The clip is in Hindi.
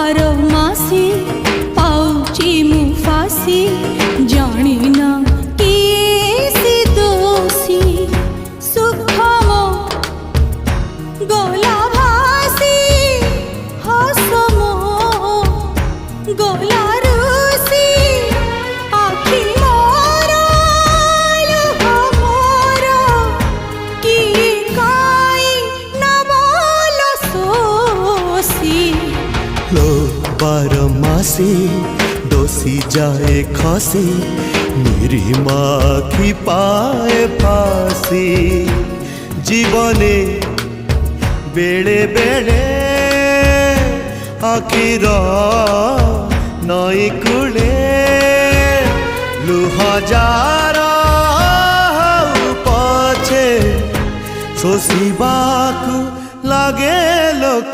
बारमासी पाउची मु फासी जानी ना किए से दोषी सुख मो गोला भासी हस मो गोला रूसी आखि मोर लुह मोर किए काई ना बोल सोसी लो बारमासी दोषी जाए खसी मेरी माखी पाए फासी जीवने बेले बेले आखिर नई कूले लुहजार पछे शोषिबाकू लागे लोक